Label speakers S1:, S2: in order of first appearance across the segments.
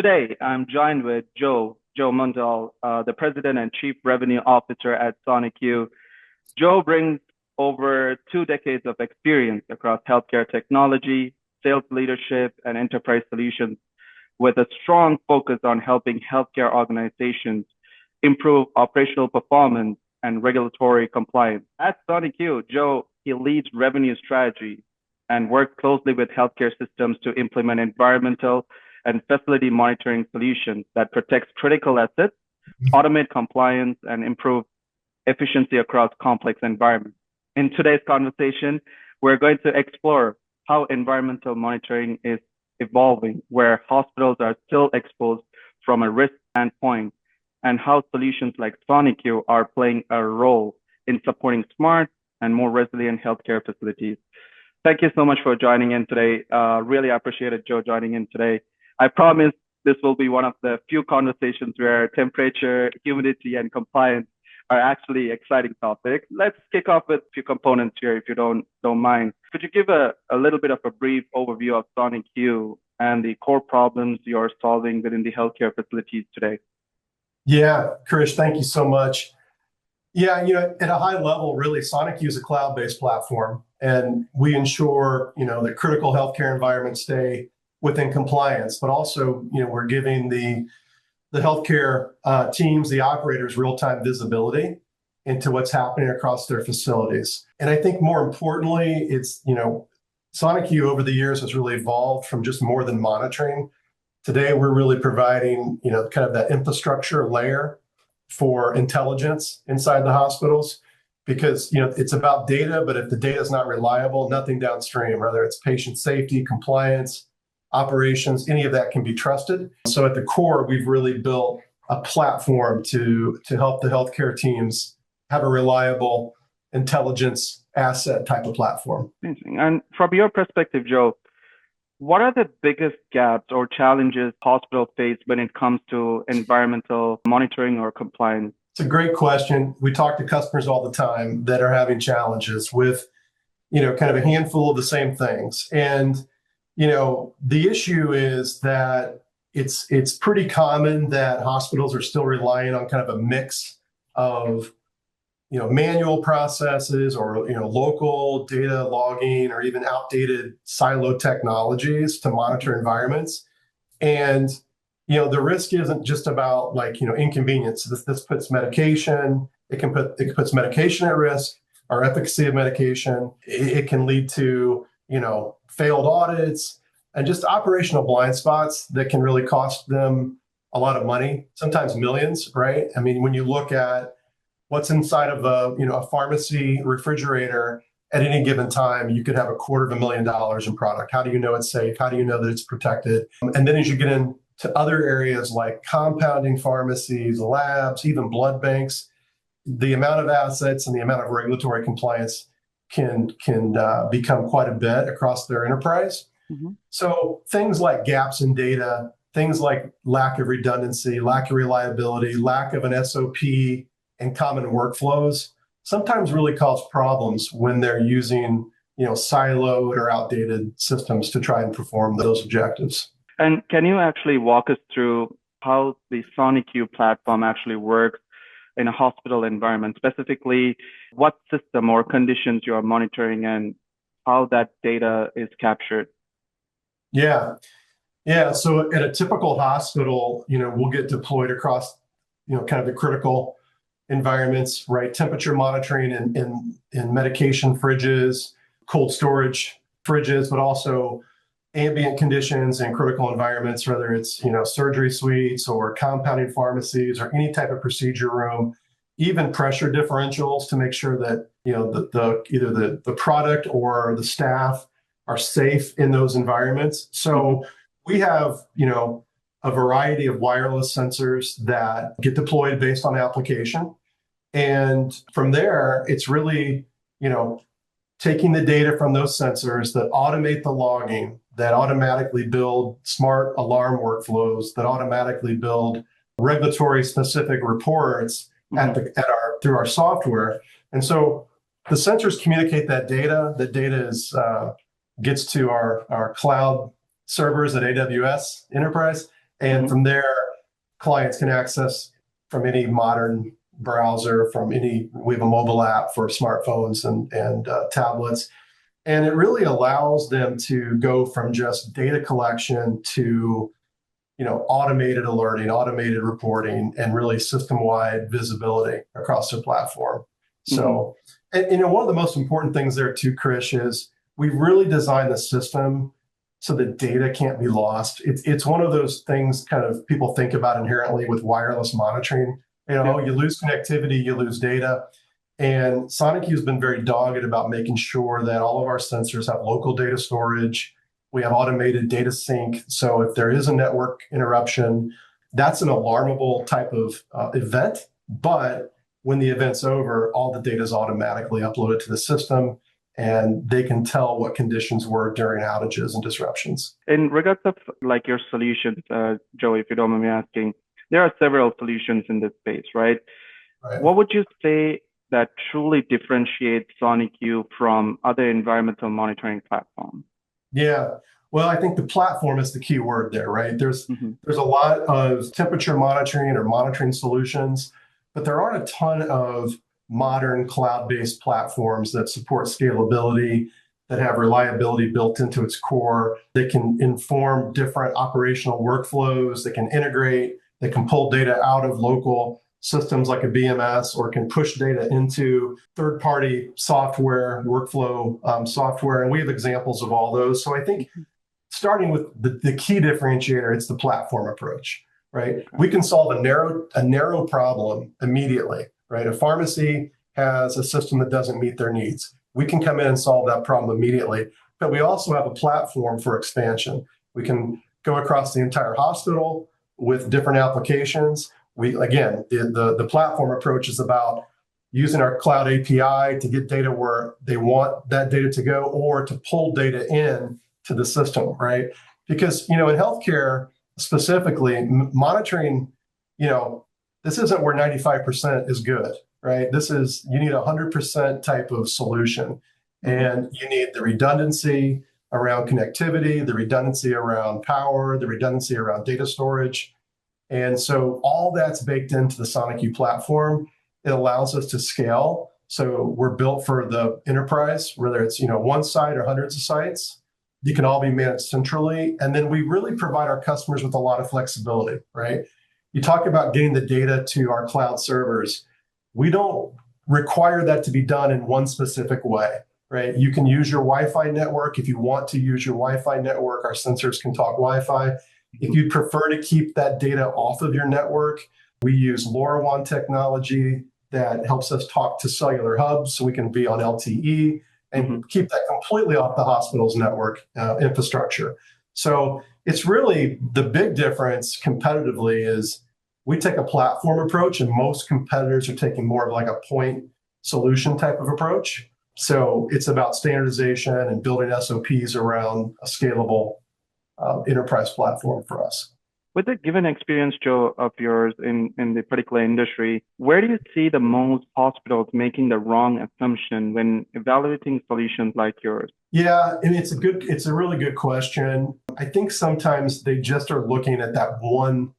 S1: Today, I'm joined with Joe Mundell, the President and Chief Revenue Officer at Sonicu. Joe brings over 2 decades of experience across healthcare technology, sales leadership, and enterprise solutions, with a strong focus on helping healthcare organizations improve operational performance and regulatory compliance. At Sonicu, Joe, he leads revenue strategy and works closely with healthcare systems to implement environmental and facility monitoring solutions that protects critical assets, automate compliance, and improve efficiency across complex environments. In today's conversation, we're going to explore how environmental monitoring is evolving, where hospitals are still exposed from a risk standpoint, and how solutions like Sonicu are playing a role in supporting smart and more resilient healthcare facilities. Thank you so much for joining in today. Really appreciated Joe joining in today. I promise this will be one of the few conversations where temperature, humidity, and compliance are actually exciting topics. Let's kick off with a few components here, if you don't mind. Could you give a little bit of a brief overview of Sonicu and the core problems you're solving within the healthcare facilities today?
S2: Yeah, Krish, thank you so much. Yeah, at a high level, really, Sonicu is a cloud-based platform, and we ensure, that critical healthcare environments stay within compliance, but also, we're giving the healthcare teams, the operators, real-time visibility into what's happening across their facilities. And I think more importantly, it's, Sonicu over the years has really evolved from just more than monitoring. Today, we're really providing, kind of that infrastructure layer for intelligence inside the hospitals, because, it's about data, but if the data is not reliable, nothing downstream, whether it's patient safety, compliance, operations, any of that can be trusted. So at the core, we've really built a platform to help the healthcare teams have a reliable intelligence asset type of platform.
S1: Amazing. And from your perspective, Joe, what are the biggest gaps or challenges hospitals face when it comes to environmental monitoring or compliance?
S2: It's a great question. We talk to customers all the time that are having challenges with, kind of a handful of the same things. And, the issue is that it's pretty common that hospitals are still relying on kind of a mix of, manual processes or, local data logging or even outdated silo technologies to monitor environments. And, the risk isn't just about inconvenience. This puts medication, it puts medication at risk, our efficacy of medication. It can lead to, failed audits and just operational blind spots that can really cost them a lot of money, sometimes millions, right? I mean, when you look at what's inside of a pharmacy refrigerator at any given time, you could have $250,000 in product. How do you know it's safe? How do you know that it's protected? And then as you get into other areas like compounding pharmacies, labs, even blood banks, the amount of assets and the amount of regulatory compliance can become quite a bit across their enterprise. Mm-hmm. So things like gaps in data, things like lack of redundancy, lack of reliability, lack of an SOP and common workflows sometimes really cause problems when they're using, siloed or outdated systems to try and perform those objectives.
S1: And can you actually walk us through how the Sonicu platform actually works in a hospital environment, specifically what system or conditions you are monitoring and how that data is captured?
S2: Yeah. So at a typical hospital, we'll get deployed across, kind of the critical environments, right? Temperature monitoring in medication fridges, cold storage fridges, but also ambient conditions in critical environments, whether it's, surgery suites or compounding pharmacies or any type of procedure room, even pressure differentials to make sure that, either the product or the staff are safe in those environments. So we have, a variety of wireless sensors that get deployed based on application. And from there, it's really, taking the data from those sensors that automate the logging, that automatically build smart alarm workflows, that automatically build regulatory specific reports through our software. And so the sensors communicate that data. The data gets to our cloud servers at AWS Enterprise, And from there, clients can access from any modern browser, we have a mobile app for smartphones and tablets. And it really allows them to go from just data collection to, automated alerting, automated reporting, and really system-wide visibility across their platform. So, and one of the most important things there too, Krish, is we really designed the system so that data can't be lost. It's one of those things kind of people think about inherently with wireless monitoring. You lose connectivity, you lose data. And Sonicu has been very dogged about making sure that all of our sensors have local data storage. We have automated data sync. So if there is a network interruption, that's an alarmable type of event. But when the event's over, all the data is automatically uploaded to the system, and they can tell what conditions were during outages and disruptions.
S1: In regards of like your solutions, Joe, if you don't mind me asking, there are several solutions in this space, right? What would you say that truly differentiates Sonicu from other environmental monitoring platforms?
S2: Yeah, well, I think the platform is the key word there, right? There's a lot of temperature monitoring or monitoring solutions, but there aren't a ton of modern cloud-based platforms that support scalability, that have reliability built into its core, that can inform different operational workflows, that can integrate, that can pull data out of local systems like a BMS, or can push data into third-party software, workflow software. And we have examples of all those. So I think starting with the key differentiator, it's the platform approach, right? We can solve a narrow problem immediately, right? A pharmacy has a system that doesn't meet their needs. We can come in and solve that problem immediately. But we also have a platform for expansion. We can go across the entire hospital with different applications. The platform approach is about using our cloud API to get data where they want that data to go, or to pull data in to the system, right? Because, in healthcare specifically, monitoring, this isn't where 95% is good, right? You need 100% type of solution. And you need the redundancy around connectivity, the redundancy around power, the redundancy around data storage. And so all that's baked into the Sonicu platform. It allows us to scale. So we're built for the enterprise, whether it's one site or hundreds of sites. You can all be managed centrally. And then we really provide our customers with a lot of flexibility, right? You talk about getting the data to our cloud servers. We don't require that to be done in one specific way, right? You can use your Wi-Fi network. If you want to use your Wi-Fi network, our sensors can talk Wi-Fi. If you prefer to keep that data off of your network, we use LoRaWAN technology that helps us talk to cellular hubs, so we can be on LTE and keep that completely off the hospital's network infrastructure. So it's really the big difference competitively is we take a platform approach, and most competitors are taking more of like a point solution type of approach. So it's about standardization and building SOPs around a scalable enterprise platform for us.
S1: With the given experience, Joe, of yours in the particular industry, where do you see the most hospitals making the wrong assumption when evaluating solutions like yours?
S2: Yeah, and it's a really good question. I think sometimes they just are looking at that one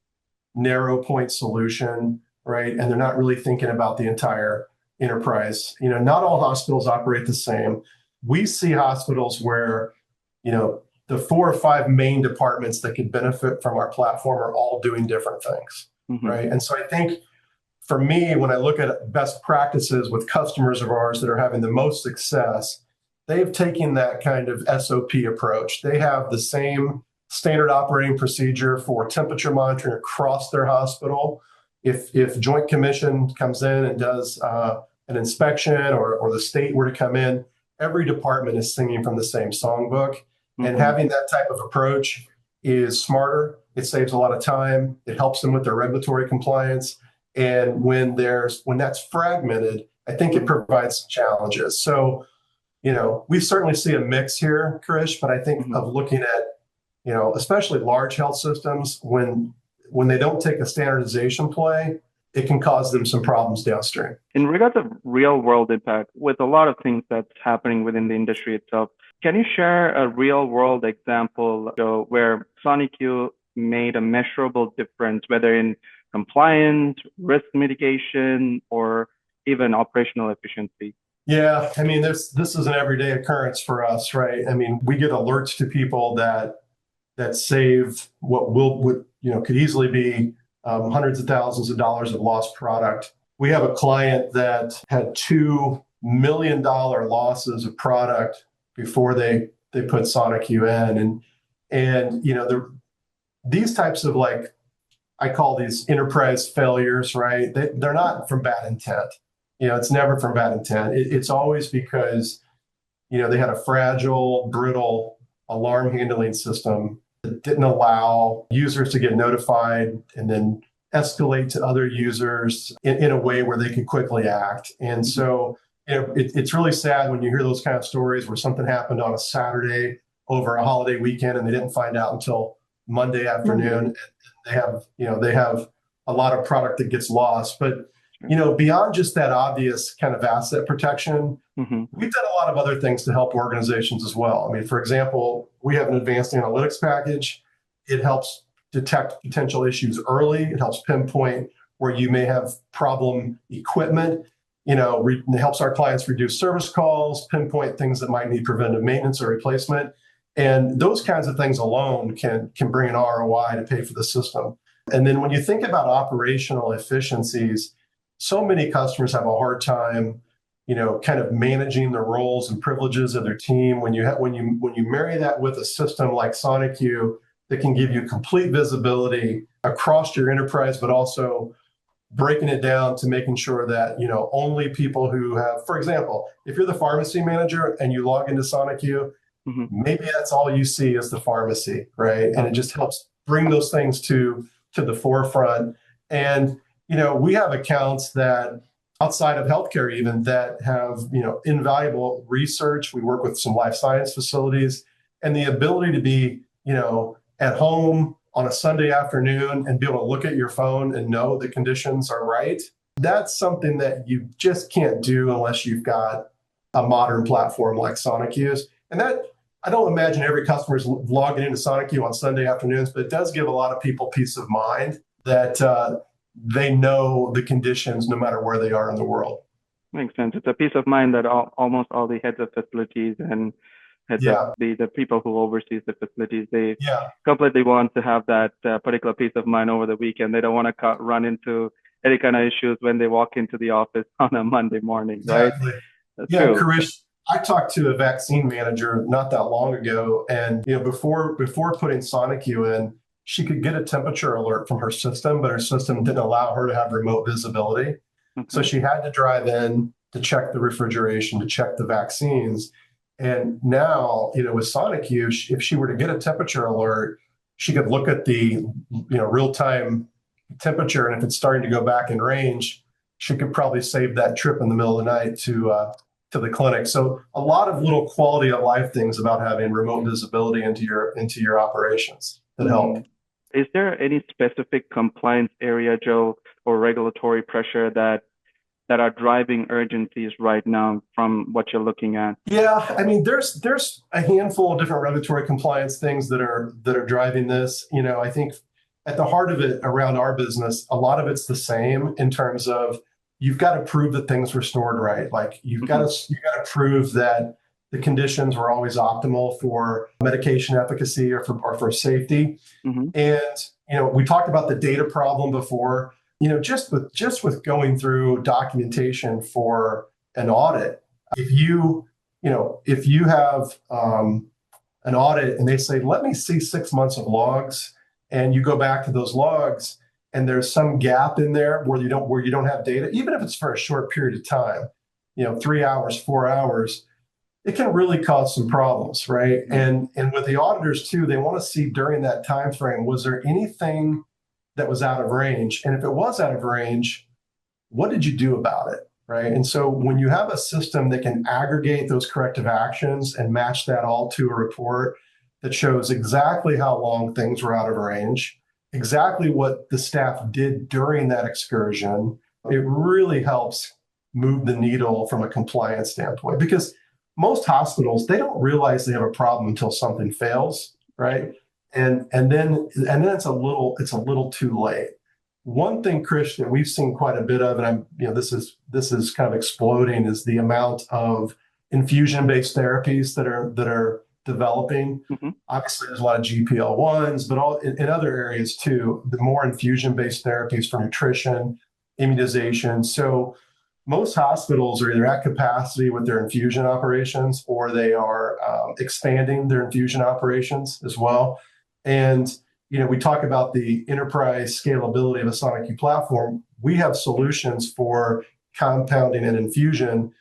S2: narrow point solution, right? And they're not really thinking about the entire enterprise. Not all hospitals operate the same. We see hospitals where, the 4 or 5 main departments that could benefit from our platform are all doing different things, right? And so I think for me, when I look at best practices with customers of ours that are having the most success, they've taken that kind of SOP approach. They have the same standard operating procedure for temperature monitoring across their hospital. If Joint Commission comes in and does an inspection, or the state were to come in, every department is singing from the same songbook. And having that type of approach is smarter. It saves a lot of time. It helps them with their regulatory compliance. And when that's fragmented, I think it provides some challenges. So, we certainly see a mix here, Krish, but I think of looking at, especially large health systems, when they don't take a standardization play, it can cause them some problems downstream.
S1: In regards of real world impact, with a lot of things that's happening within the industry itself, can you share a real world example, Joe, where Sonicu made a measurable difference, whether in compliance, risk mitigation, or even operational efficiency?
S2: Yeah, I mean, this is an everyday occurrence for us, right? I mean, we get alerts to people that save would could easily be hundreds of thousands of dollars of lost product. We have a client that had $2 million losses of product before they put Sonicu in, and these types of, like, I call these enterprise failures, right? They're not from bad intent. It's never from bad intent. It's always because they had a fragile, brittle alarm handling system that didn't allow users to get notified and then escalate to other users in a way where they could quickly act. And so, it's really sad when you hear those kind of stories where something happened on a Saturday over a holiday weekend and they didn't find out until Monday afternoon. And they have a lot of product that gets lost. But beyond just that obvious kind of asset protection, we've done a lot of other things to help organizations as well. I mean, for example, we have an advanced analytics package. It helps detect potential issues early. It helps pinpoint where you may have problem equipment. It helps our clients reduce service calls, pinpoint things that might need preventive maintenance or replacement. And those kinds of things alone can bring an ROI to pay for the system. And then when you think about operational efficiencies, so many customers have a hard time, kind of managing the roles and privileges of their team. When you marry that with a system like Sonicu that can give you complete visibility across your enterprise, but also breaking it down to making sure that only people who have, for example, if you're the pharmacy manager and you log into Sonicu, maybe that's all you see is the pharmacy, right? And it just helps bring those things to the forefront. And we have accounts that outside of healthcare even that have invaluable research. We work with some life science facilities, and the ability to be at home on a Sunday afternoon and be able to look at your phone and know the conditions are right. That's something that you just can't do unless you've got a modern platform like Sonicu's. And that, I don't imagine every customer is logging into Sonicu on Sunday afternoons, but it does give a lot of people peace of mind that they know the conditions no matter where they are in the world.
S1: Makes sense. It's a peace of mind that almost all the heads of facilities and heads of the people who oversees the facilities, they completely want to have that particular peace of mind over the weekend. They don't want to run into any kind of issues when they walk into the office on a Monday morning,
S2: Exactly.
S1: right? That's
S2: true.
S1: Karish,
S2: I talked to a vaccine manager not that long ago, and before putting Sonicu in, she could get a temperature alert from her system, but her system didn't allow her to have remote visibility. So she had to drive in to check the refrigeration, to check the vaccines. And now, with Sonicu, if she were to get a temperature alert, she could look at the real-time temperature, and if it's starting to go back in range, she could probably save that trip in the middle of the night to the clinic. So a lot of little quality of life things about having remote visibility into your operations that help.
S1: Is there any specific compliance area, Joe, or regulatory pressure that are driving urgencies right now from what you're looking at?
S2: Yeah, I mean, there's a handful of different regulatory compliance things that are driving this. I think at the heart of it around our business, a lot of it's the same in terms of you've got to prove that things were stored right. Like you've got to prove that the conditions were always optimal for medication efficacy or for safety. And we talked about the data problem before. Just with going through documentation for an audit, if you have an audit and they say, let me see 6 months of logs, and you go back to those logs and there's some gap in there where you don't have data, even if it's for a short period of time, 3 hours, 4 hours, it can really cause some problems, right? And with the auditors too, they want to see during that time frame, was there anything that was out of range? And if it was out of range, what did you do about it, right? And so when you have a system that can aggregate those corrective actions and match that all to a report that shows exactly how long things were out of range, exactly what the staff did during that excursion, it really helps move the needle from a compliance standpoint. Because most hospitals, they don't realize they have a problem until something fails, right? And then it's a little too late. One thing, Christian, we've seen quite a bit of, and this is kind of exploding, is the amount of infusion-based therapies that are developing.
S1: Hmm.
S2: Obviously, there's a lot of GPL-1s, but all in other areas too, the more infusion-based therapies for nutrition, immunization. So most hospitals are either at capacity with their infusion operations, or they are expanding their infusion operations as well. And we talk about the enterprise scalability of a Sonicu platform. We have solutions for compounding and infusion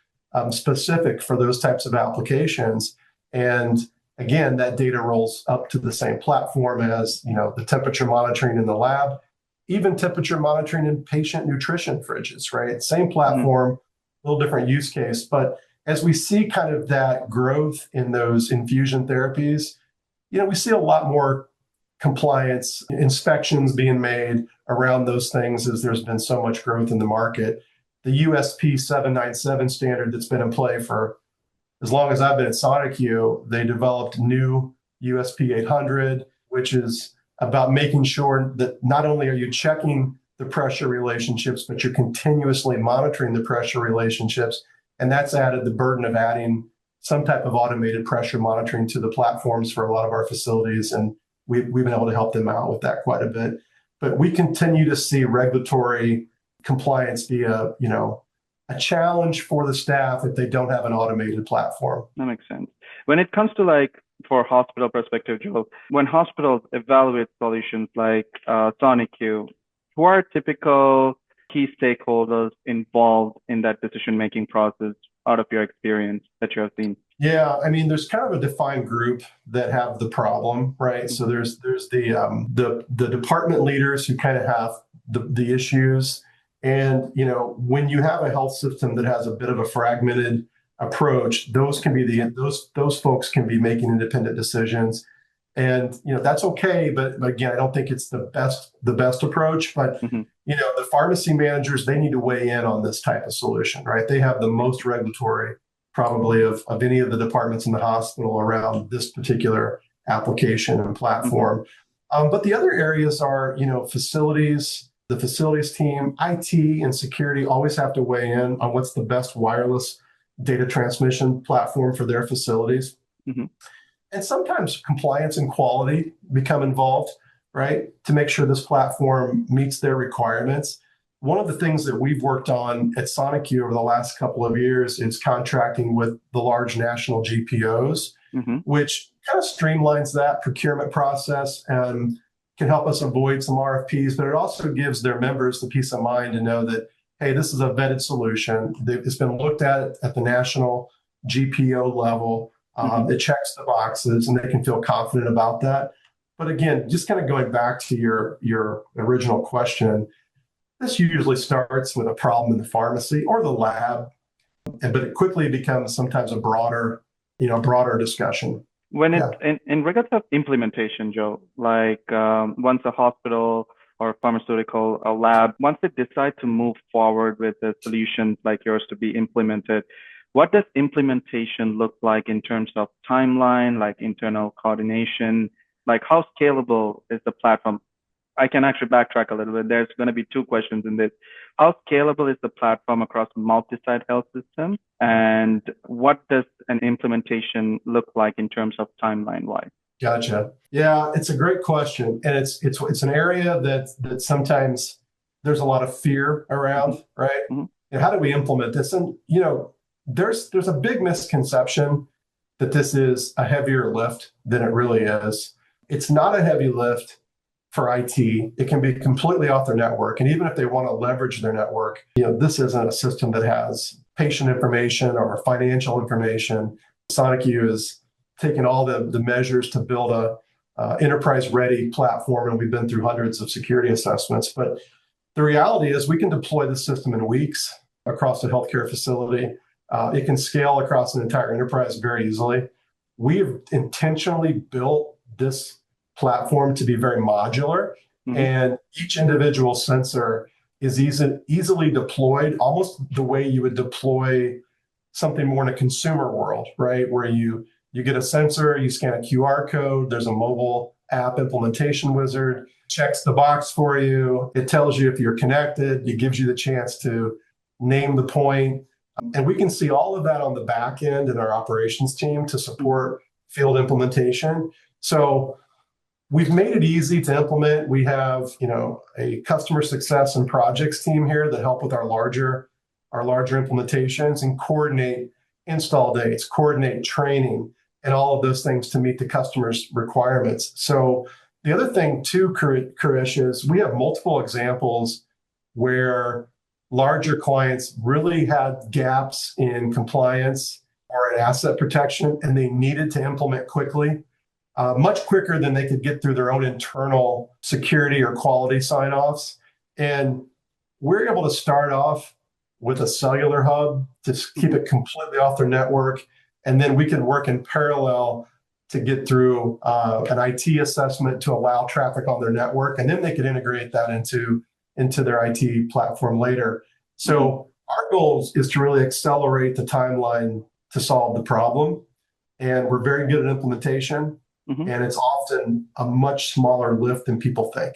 S2: specific for those types of applications. And again, that data rolls up to the same platform as the temperature monitoring in the lab, even temperature monitoring in patient nutrition fridges, right? Same platform, a little different use case. But as we see kind of that growth in those infusion therapies, we see a lot more compliance inspections being made around those things as there's been so much growth in the market. The USP 797 standard that's been in play for as long as I've been at Sonicu, they developed new USP 800, which is about making sure that not only are you checking the pressure relationships, but you're continuously monitoring the pressure relationships. And that's added the burden of adding some type of automated pressure monitoring to the platforms for a lot of our facilities. And we've been able to help them out with that quite a bit. But we continue to see regulatory compliance be a challenge for the staff if they don't have an automated platform.
S1: That makes sense. When it comes to for hospital perspective, Joel, when hospitals evaluate solutions like Sonicu, who are typical key stakeholders involved in that decision-making process out of your experience that you have seen?
S2: Yeah, I mean, there's kind of a defined group that have the problem, right? So there's the department leaders who kind of have the issues. And when you have a health system that has a bit of a fragmented approach, those folks can be making independent decisions, and that's okay. But again, I don't think it's the best approach. But the pharmacy managers, they need to weigh in on this type of solution, right? They have the most regulatory probably of any of the departments in the hospital around this particular application and platform. But the other areas are facilities. The facilities team, IT, and security always have to weigh in on what's the best wireless data transmission platform for their facilities. And sometimes compliance and quality become involved, right, to make sure this platform meets their requirements. One of the things that we've worked on at Sonicu over the last couple of years is contracting with the large national GPOs, which kind of streamlines that procurement process and can help us avoid some RFPs, but it also gives their members the peace of mind to know that, hey, this is a vetted solution. It's been looked at the national GPO level. It checks the boxes, and they can feel confident about that. But again, just kind of going back to your original question, this usually starts with a problem in the pharmacy or the lab, but it quickly becomes sometimes a broader discussion.
S1: When in regards of implementation, Joe, once a hospital or pharmaceutical lab, once they decide to move forward with a solution like yours to be implemented, what does implementation look like in terms of timeline, like internal coordination, like how scalable is the platform? I can actually backtrack a little bit. There's going to be two questions in this. How scalable is the platform across multi-site health systems? And what does an implementation look like in terms of timeline-wise?
S2: Gotcha. Yeah, it's a great question. And it's an area that sometimes there's a lot of fear around, right? And how do we implement this? And, there's a big misconception that this is a heavier lift than it really is. It's not a heavy lift for IT. It can be completely off their network. And even if they want to leverage their network, this isn't a system that has patient information or financial information. Sonicu is taking all the measures to build a enterprise-ready platform, and we've been through hundreds of security assessments. But the reality is we can deploy the system in weeks across a healthcare facility. It can scale across an entire enterprise very easily. We've intentionally built this platform to be very modular, and each individual sensor is easily deployed, almost the way you would deploy something more in a consumer world, right? Where you get a sensor, you scan a QR code, there's a mobile app implementation wizard, checks the box for you. It tells you if you're connected. It gives you the chance to name the point. And we can see all of that on the back end in our operations team to support field implementation. So we've made it easy to implement. We have, a customer success and projects team here that help with our larger implementations and coordinate install dates, coordinate training, and all of those things to meet the customer's requirements. So the other thing too, Krish, is we have multiple examples where larger clients really had gaps in compliance or in asset protection, and they needed to implement quickly, much quicker than they could get through their own internal security or quality sign-offs. And we're able to start off with a cellular hub to keep it completely off their network. And then we can work in parallel to get through an IT assessment to allow traffic on their network. And then they can integrate that into their IT platform later. So our goal is to really accelerate the timeline to solve the problem. And we're very good at implementation. And it's often a much smaller lift than people think.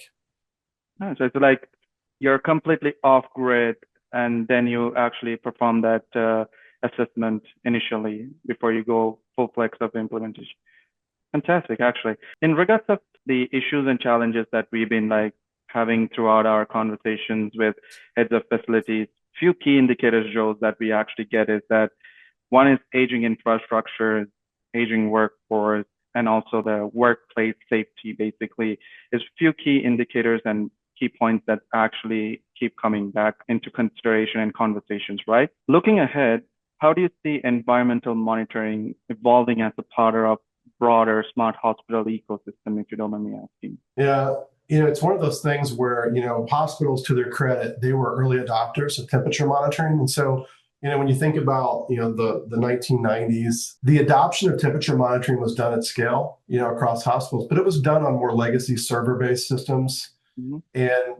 S1: So it's like you're completely off grid, and then you actually perform that assessment initially before you go full flex of implementation. Fantastic, actually. In regards of the issues and challenges that we've been having throughout our conversations with heads of facilities, few key indicators, Joe, that we actually get is that one is aging infrastructure, aging workforce, and also the workplace safety, basically, is few key indicators and key points that actually keep coming back into consideration and conversations, right? Looking ahead, how do you see environmental monitoring evolving as a part of broader smart hospital ecosystem, if you don't mind me asking?
S2: Yeah, it's one of those things where, hospitals, to their credit, they were early adopters of temperature monitoring. And so, when you think about, the 1990s, the adoption of temperature monitoring was done at scale, across hospitals, but it was done on more legacy server-based systems. And,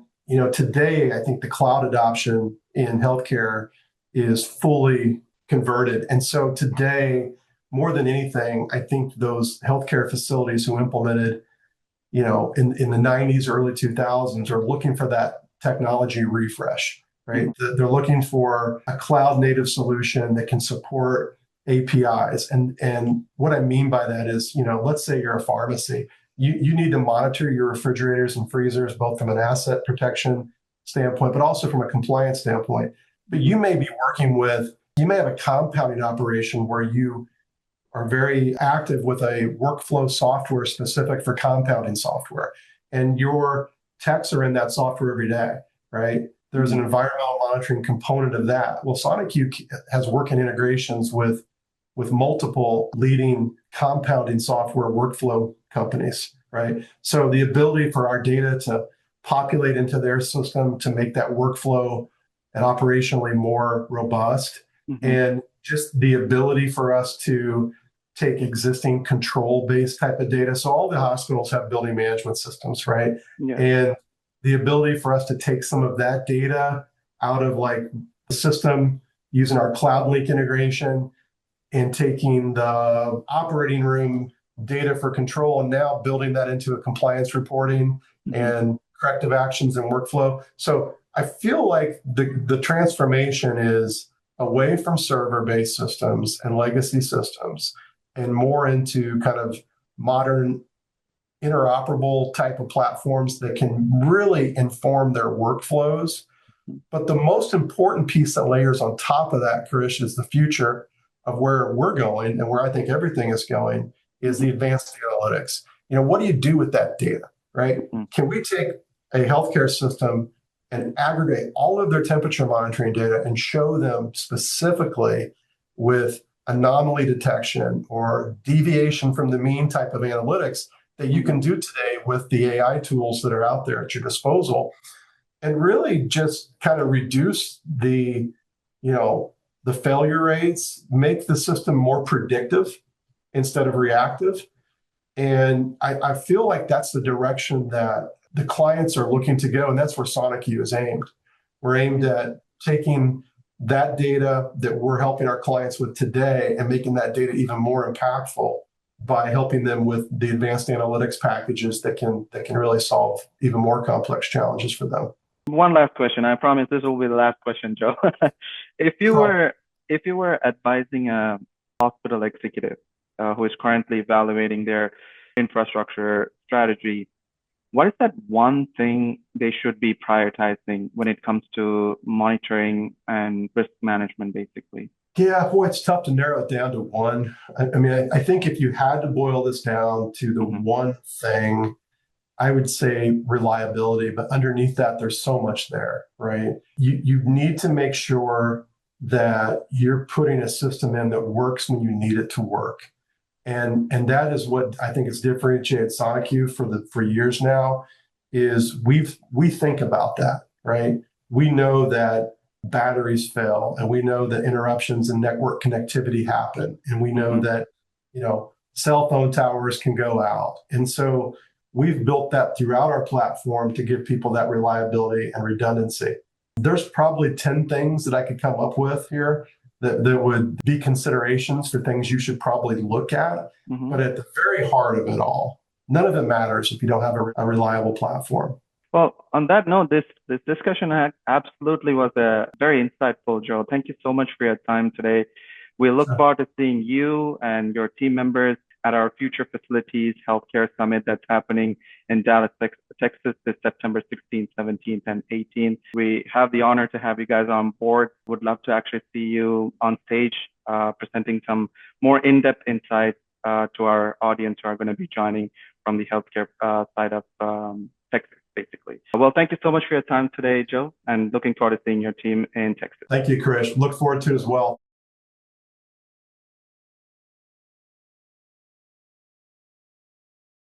S2: today, I think the cloud adoption in healthcare is fully converted. And so today, more than anything, I think those healthcare facilities who implemented, in the 90s, early 2000s are looking for that technology refresh, right? They're looking for a cloud native solution that can support APIs. And what I mean by that is, let's say you're a pharmacy. You need to monitor your refrigerators and freezers, both from an asset protection standpoint, but also from a compliance standpoint. But you may have a compounding operation where you are very active with a workflow software specific for compounding software. And your techs are in that software every day, right? There's an environmental monitoring component of that. Well, Sonicu has working integrations with multiple leading compounding software workflow companies, right? So the ability for our data to populate into their system to make that workflow and operationally more robust, and just the ability for us to take existing control-based type of data. So all the hospitals have building management systems, right? And the ability for us to take some of that data out of the system using our CloudLink integration and taking the operating room data for control and now building that into a compliance reporting and corrective actions and workflow. So I feel like the transformation is away from server-based systems and legacy systems and more into kind of modern interoperable type of platforms that can really inform their workflows. But the most important piece that layers on top of that, Krish, is the future of where we're going and where I think everything is going is the advanced analytics. What do you do with that data, right? Can we take a healthcare system and aggregate all of their temperature monitoring data and show them specifically with anomaly detection or deviation from the mean type of analytics that you can do today with the AI tools that are out there at your disposal, and really just kind of reduce the failure rates, make the system more predictive instead of reactive. And I feel like that's the direction that the clients are looking to go, and that's where Sonicu is aimed. We're aimed at taking that data that we're helping our clients with today and making that data even more impactful by helping them with the advanced analytics packages that can really solve even more complex challenges for them.
S1: One last question. I promise this will be the last question, Joe. If you were advising a hospital executive who is currently evaluating their infrastructure strategy, what is that one thing they should be prioritizing when it comes to monitoring and risk management, basically?
S2: Yeah, boy, it's tough to narrow it down to one. I mean, I think if you had to boil this down to the one thing, I would say reliability, but underneath that, there's so much there, right? You need to make sure that you're putting a system in that works when you need it to work. And that is what I think has differentiated Sonicu for years now, is we think about that, right? We know that batteries fail, and we know that interruptions in network connectivity happen, and we know that cell phone towers can go out. And so we've built that throughout our platform to give people that reliability and redundancy. There's probably 10 things that I could come up with here that would be considerations for things you should probably look at. But at the very heart of it all, none of it matters if you don't have a reliable platform.
S1: Well, on that note, this discussion absolutely was very insightful, Joe. Thank you so much for your time today. We look forward to seeing you and your team members at our Future Facilities Healthcare Summit that's happening in Dallas, Texas this September 16th, 17th, and 18th. We have the honor to have you guys on board. Would love to actually see you on stage presenting some more in-depth insights to our audience who are going to be joining from the healthcare side of Texas, basically. Well, thank you so much for your time today, Joe, and looking forward to seeing your team in Texas.
S2: Thank you, Krish. Look forward to it as well.